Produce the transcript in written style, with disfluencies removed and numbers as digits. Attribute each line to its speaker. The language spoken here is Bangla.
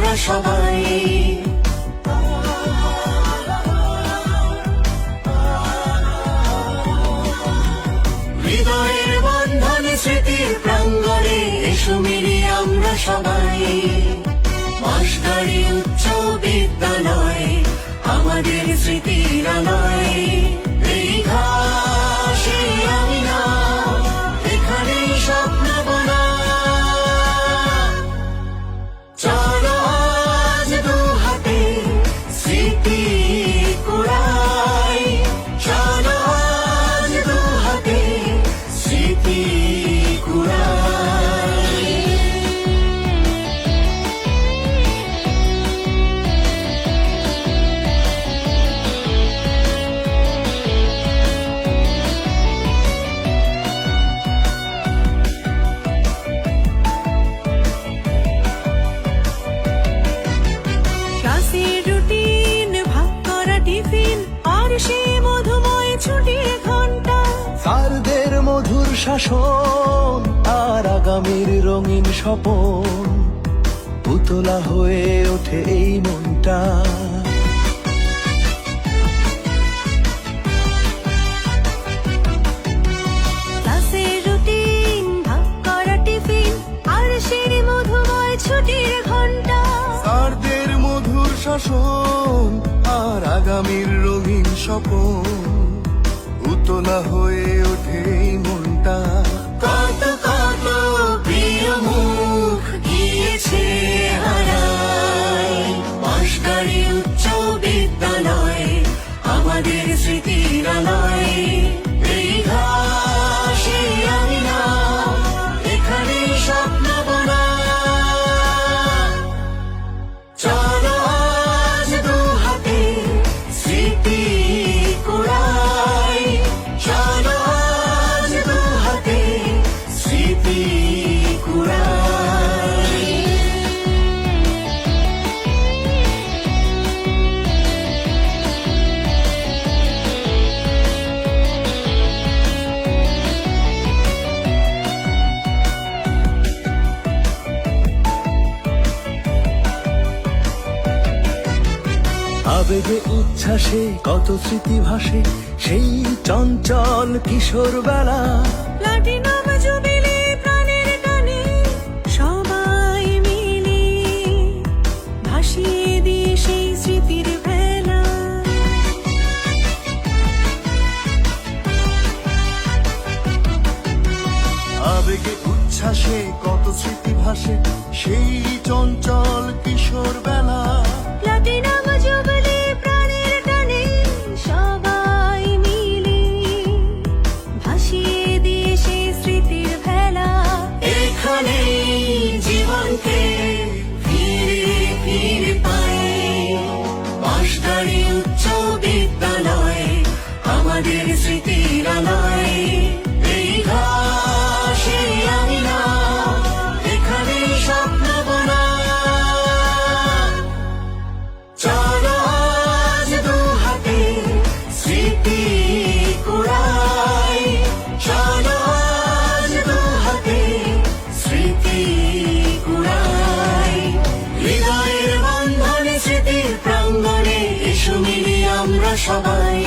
Speaker 1: আমরা সবাই। হৃদয়ের বন্ধনে স্মৃতির প্রাঙ্গণে এসো মিলিয়ে আমরা সবাই। মাসকারি উচ্চ বিদ্যালয় আমাদের স্মৃতির আলয়। এই ঘাসে আমি না, এখানেই স্বপ্ন বোনা। চলো আজ দু হাতে স্মৃতি কুড়াই, চলো আজ দু হাতে স্মৃতি কুড়াই।
Speaker 2: ক্লাসের রুটিন, ভাগ করা টিফিন, আর সে মধুময় ছুটির ঘন্টা।
Speaker 3: স্যারদের মধুর শাসন আর আগামীর রঙিন স্বপন, পুতলা হয়ে ওঠে এই মনটা।
Speaker 2: ক্লাসের রুটিন, ভাগ করা টিফিন, আর সে মধুময় ছুটির ঘন্টা।
Speaker 3: স্যারদের মধুর শাসন আর আগামীর রঙিন স্বপন, পুতলা হয়ে ওঠে এই মনটা।
Speaker 1: কত কত প্রিয় মুখ গিয়েছে হারাই। মাসকারি উচ্চ বিদ্যালয় আমাদের স্মৃতির আলয়। এই ঘাসে আমি না, এখানেই স্বপ্ন বোনা। চলো আজ দু হাতে স্মৃতি কুড়াই, চলো আজ দু হাতে স্মৃতি কুড়াই।
Speaker 3: আবেগে উচ্ছ্বাসে কত স্মৃতি ভাসে, সেই চঞ্চল কিশোর বেলা।
Speaker 2: প্লাটিনাম জুবিলি প্রাণের টানে সবাই মিলে ভাসিয়ে দিয়ে সেই স্মৃতির ভেলা।
Speaker 3: আবেগে উচ্ছ্বাসে কত স্মৃতি ভাসে, সেই চঞ্চল কিশোর বেলা।
Speaker 2: প্লাটিনাম জুবিলি প্রাণের টানে সবাই মিলে ভাসিয়ে দিয়ে সেই স্মৃতির ভেলা।
Speaker 1: এখানেই জীবনকে ফিরে ফিরে পাই। মাসকারি উচ্চ বিদ্যালয় আমাদের স্মৃতির আলয়। এই ঘাসে আমি না, এখানেই স্বপ্ন বোনা। চলো আজ দু হাতে স্মৃতি কুড়াই, চলো আজ দু হাতে স্মৃতি কুড়াই। হৃদয়ের বন্ধনে স্মৃতির প্রাঙ্গণে এসো মিলিয়ে আমরা সবাই।